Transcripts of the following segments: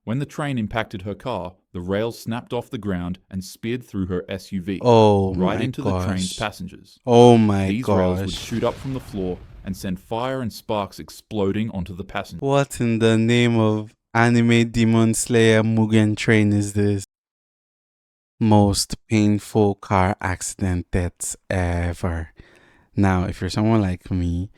When the train impacted her car, the rails snapped off the ground and speared through her SUV, Oh right my into the train's gosh. passengers. Oh my These rails would gosh. shoot up from the floor and send fire and sparks exploding onto the passengers. What in the name of anime Demon Slayer Mugen Train is this? Most painful car accident deaths ever. Now, if you're someone like me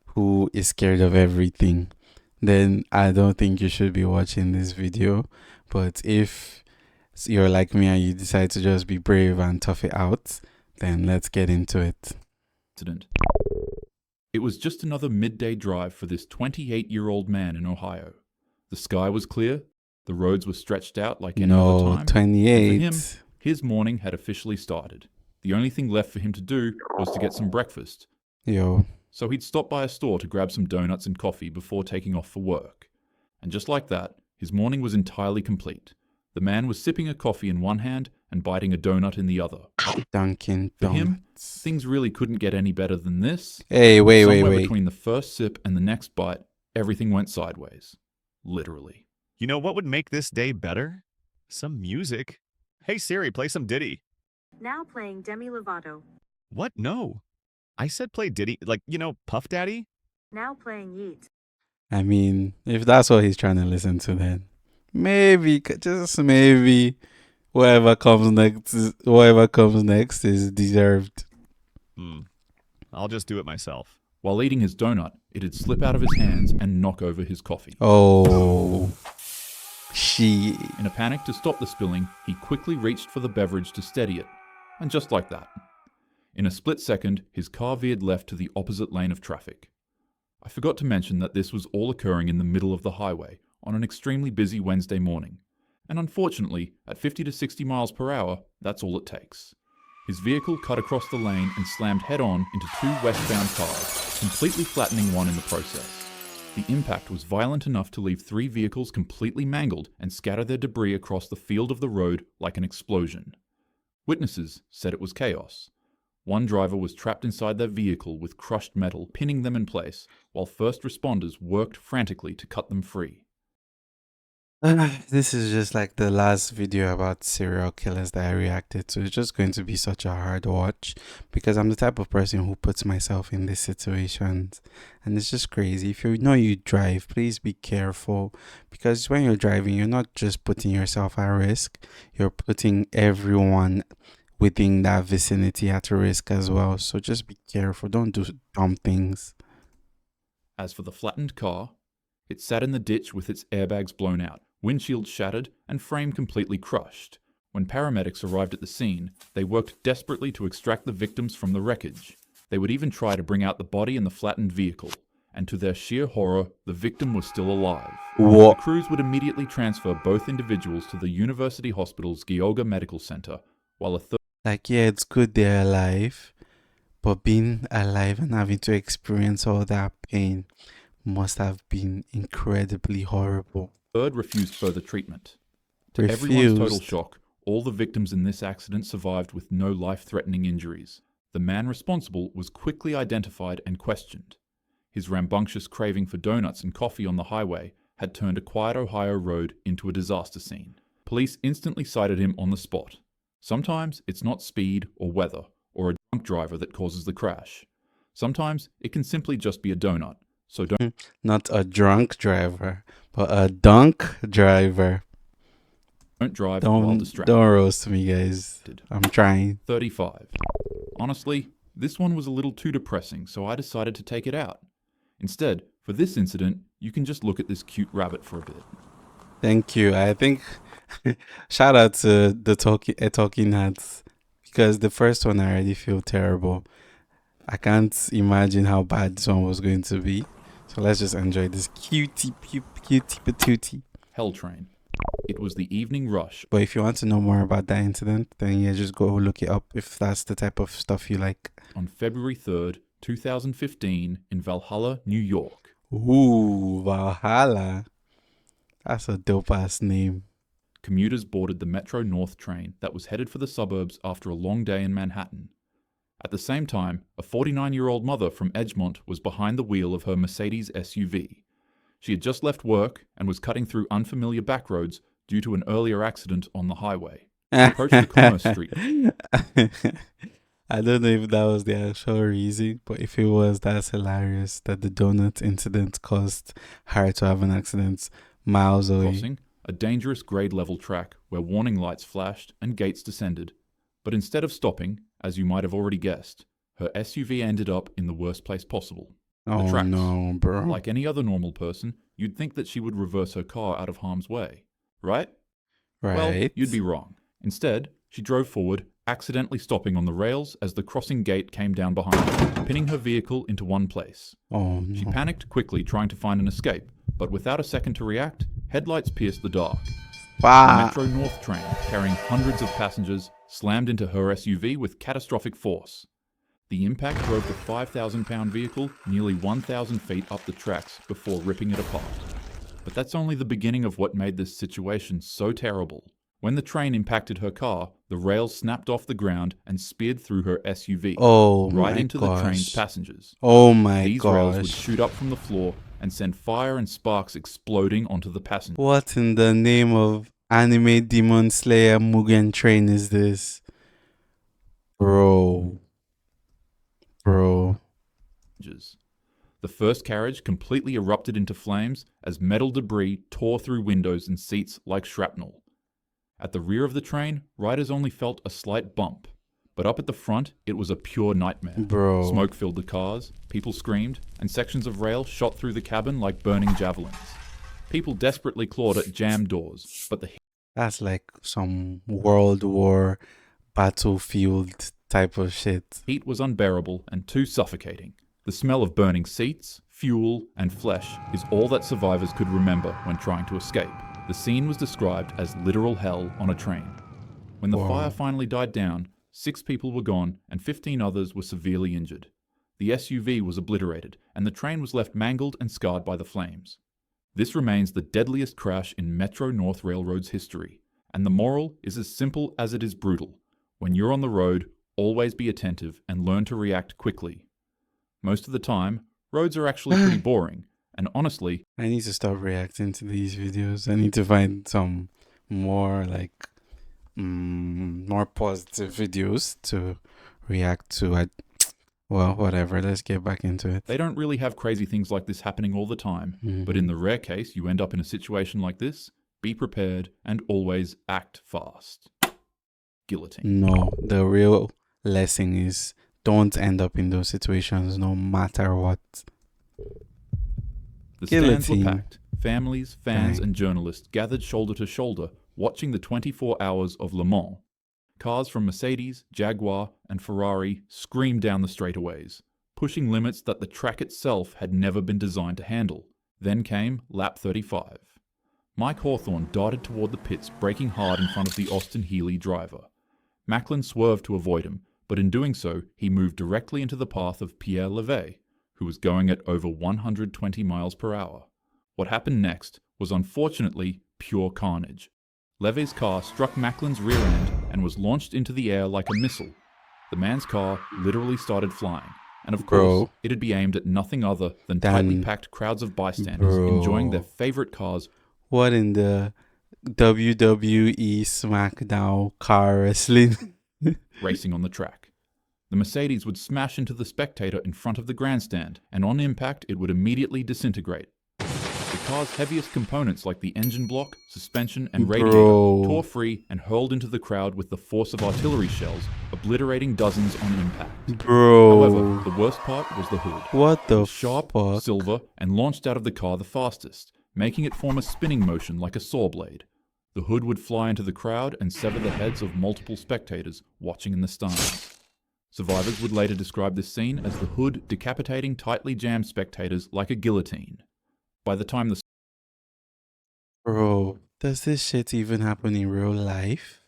who is scared of everything, then I don't think you should be watching this video. But if you're like me and you decide to just be brave and tough it out, then let's get into it. It was just another midday drive for this 28-year-old man in Ohio. The sky was clear, the roads were stretched out like any other No, time. 28. And for him, his morning had officially started. The only thing left for him to do was to get some breakfast. Yo. So he'd stop by a store to grab some donuts and coffee before taking off for work. And just like that, his morning was entirely complete. The man was sipping a coffee in one hand and biting a donut in the other. Dunkin' For him, Donuts. things really couldn't get any better than this. Hey, wait. Somewhere between the first sip and the next bite, everything went sideways. Literally. You know what would make this day better? Some music. Hey Siri, play some Diddy. Now playing Demi Lovato. What? No. I said play Diddy, like, Puff Daddy? Now playing Yeet. I mean, if that's what he's trying to listen to, then maybe, just maybe, whatever comes next is deserved. I'll just do it myself. While eating his donut, it'd slip out of his hands and knock over his coffee. Oh, she. In a panic to stop the spilling, he quickly reached for the beverage to steady it. And just like that, in a split second, his car veered left to the opposite lane of traffic. I forgot to mention that this was all occurring in the middle of the highway on an extremely busy Wednesday morning. And unfortunately, at 50 to 60 miles per hour, that's all it takes. His vehicle cut across the lane and slammed head-on into two westbound cars, completely flattening one in the process. The impact was violent enough to leave three vehicles completely mangled and scatter their debris across the field of the road like an explosion. Witnesses said it was chaos. One driver was trapped inside their vehicle with crushed metal pinning them in place, while first responders worked frantically to cut them free. This is just like the last video about serial killers that I reacted to. It's just going to be such a hard watch because I'm the type of person who puts myself in these situations, and it's just crazy. If you know you drive, please be careful, because when you're driving, you're not just putting yourself at risk, you're putting everyone within that vicinity at risk as well. So just be careful, don't do dumb things. As for the flattened car, it sat in the ditch with its airbags blown out, windshield shattered, and frame completely crushed. When paramedics arrived at the scene, they worked desperately to extract the victims from the wreckage. They would even try to bring out the body in the flattened vehicle, and to their sheer horror, the victim was still alive. What? The crews would immediately transfer both individuals to the University Hospital's Geauga Medical Center, while a third Like, yeah, it's good they're alive, but being alive and having to experience all that pain must have been incredibly horrible. refused further treatment. To everyone's total shock, all the victims in this accident survived with no life-threatening injuries. The man responsible was quickly identified and questioned. His rambunctious craving for donuts and coffee on the highway had turned a quiet Ohio road into a disaster scene. Police instantly cited him on the spot. Sometimes it's not speed or weather or a drunk driver that causes the crash. Sometimes it can simply just be a donut. So don't Not a drunk driver, but a dunk driver. drive while Don't distracted. roast me, guys. I'm trying. 35. Honestly, this one was a little too depressing, so I decided to take it out. Instead, for this incident, you can just look at this cute rabbit for a bit. Thank you. I think shout out to the talking hats, because the first one I already feel terrible. I can't imagine how bad this one was going to be. So let's just enjoy this cutie patootie. Hell Train. It was the evening rush. But if you want to know more about that incident, then yeah, just go look it up if that's the type of stuff you like. On February 3rd, 2015, in Valhalla, New York. Ooh, Valhalla. That's a dope ass name. Commuters boarded the Metro North train that was headed for the suburbs after a long day in Manhattan. At the same time, a 49-year-old mother from Edgemont was behind the wheel of her Mercedes SUV. She had just left work and was cutting through unfamiliar back roads due to an earlier accident on the highway. She approached the Commerce Street. I don't know if that was the actual reason, but if it was, that's hilarious that the donut incident caused her to have an accident miles away. Crossing a dangerous grade level track where warning lights flashed and gates descended. But instead of stopping, as you might have already guessed, her SUV ended up in the worst place possible. Oh tracks. no, bro. Like any other normal person, you'd think that she would reverse her car out of harm's way, right? Right. Well, you'd be wrong. Instead, she drove forward, accidentally stopping on the rails as the crossing gate came down behind her, pinning her vehicle into one place. Oh She no. panicked quickly, trying to find an escape, but without a second to react, headlights pierced the dark. A Fuck. Metro North train, carrying hundreds of passengers, slammed into her SUV with catastrophic force. The impact drove the 5,000-pound vehicle nearly 1,000 feet up the tracks before ripping it apart. But that's only the beginning of what made this situation so terrible. When the train impacted her car, the rails snapped off the ground and speared through her SUV, Oh right my into the train's gosh. passengers. Oh my These rails would gosh. shoot up from the floor and send fire and sparks exploding onto the passengers. What in the name of anime Demon Slayer Mugen Train is this? Bro. The first carriage completely erupted into flames as metal debris tore through windows and seats like shrapnel. At the rear of the train, riders only felt a slight bump, but up at the front, it was a pure nightmare. Bro. Smoke filled the cars, people screamed, and sections of rail shot through the cabin like burning javelins. People desperately clawed at jammed doors, but the That's like some World War battlefield type of shit. heat was unbearable and too suffocating. The smell of burning seats, fuel, and flesh is all that survivors could remember when trying to escape. The scene was described as literal hell on a train. When the Whoa. fire finally died down, 6 people were gone and 15 others were severely injured. The SUV was obliterated, and the train was left mangled and scarred by the flames. This remains the deadliest crash in Metro North Railroad's history, and the moral is as simple as it is brutal. When you're on the road, always be attentive and learn to react quickly. Most of the time, roads are actually pretty boring, and honestly, I need to stop reacting to these videos. I need to find some more like more positive videos to react to. Well, whatever. Let's get back into it. they don't really have crazy things like this happening all the time. But in the rare case you end up in a situation like this, be prepared and always act fast. Guillotine. No, the real lesson is don't end up in those situations no matter what. The stands were Guillotine. packed. Families, fans, Dang. and journalists gathered shoulder to shoulder, watching the 24 hours of Le Mans. Cars from Mercedes, Jaguar, and Ferrari screamed down the straightaways, pushing limits that the track itself had never been designed to handle. Then came lap 35. Mike Hawthorne darted toward the pits, braking hard in front of the Austin Healey driver. Macklin swerved to avoid him, but in doing so, he moved directly into the path of Pierre Levey, who was going at over 120 miles per hour. What happened next was unfortunately pure carnage. Levey's car struck Macklin's rear end and was launched into the air like a missile. The man's car literally started flying, and of course, it'd be aimed at nothing other than tightly packed crowds of bystanders enjoying their favorite cars. What in the WWE SmackDown car wrestling? Racing on the track. The Mercedes would smash into the spectator in front of the grandstand, and on impact it would immediately disintegrate. The car's heaviest components like the engine block, suspension, and radiator tore free and hurled into the crowd with the force of artillery shells, obliterating dozens on impact. However, the worst part was the hood. What It the was sharp, fuck? silver, and launched out of the car the fastest, making it form a spinning motion like a saw blade. The hood would fly into the crowd and sever the heads of multiple spectators watching in the stands. Survivors would later describe this scene as the hood decapitating tightly jammed spectators like a guillotine. By the time the Bro, does this shit even happen in real life?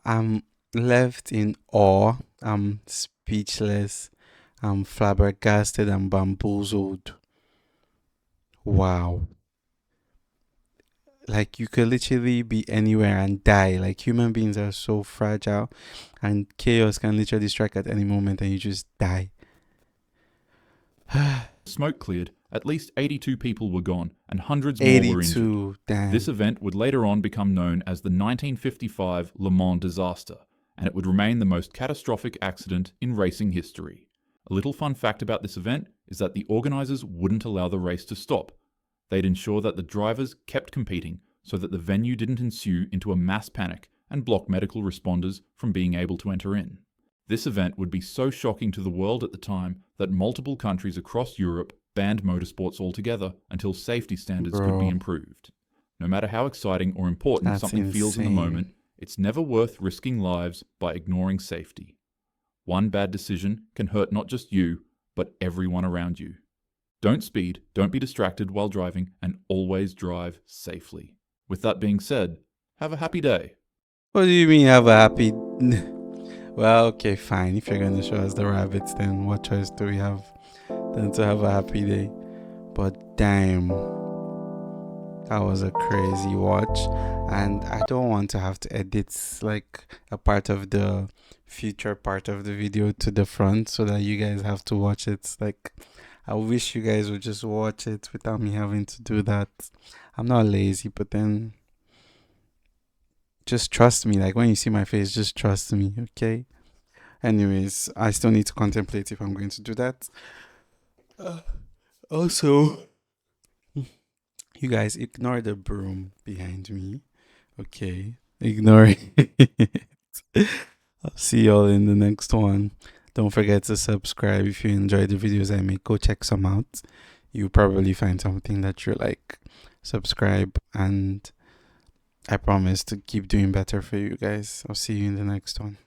I'm left in awe. I'm speechless. I'm flabbergasted and bamboozled. Wow. Like, you could literally be anywhere and die. Like, human beings are so fragile, and chaos can literally strike at any moment and you just die. Smoke cleared, at least 82 people were gone and hundreds more were injured. 82, damn. This event would later on become known as the 1955 Le Mans disaster, and it would remain the most catastrophic accident in racing history. A little fun fact about this event is that the organisers wouldn't allow the race to stop. They'd ensure that the drivers kept competing so that the venue didn't ensue into a mass panic and block medical responders from being able to enter in. This event would be so shocking to the world at the time that multiple countries across Europe banned motorsports altogether until safety standards could be improved. No matter how exciting or important That's something feels in the insane. moment, it's never worth risking lives by ignoring safety. One bad decision can hurt not just you, but everyone around you. Don't speed, don't be distracted while driving, and always drive safely. With that being said, have a happy day. What do you mean have a happy... Well, okay, fine. If you're going to show us the rabbits, then what choice do we have than to have a happy day? But damn, that was a crazy watch. And I don't want to have to edit like a part of the future part of the video to the front so that you guys have to watch it. Like, I wish you guys would just watch it without me having to do that. I'm not lazy, but then just trust me. Like, when you see my face, just trust me, okay? Anyways, I still need to contemplate if I'm going to do that. Also, you guys ignore the broom behind me, okay? Ignore it. I'll see y'all in the next one. Don't forget to subscribe if you enjoy the videos I make. Go check some out. You'll probably find something that you like. Subscribe, and I promise to keep doing better for you guys. I'll see you in the next one.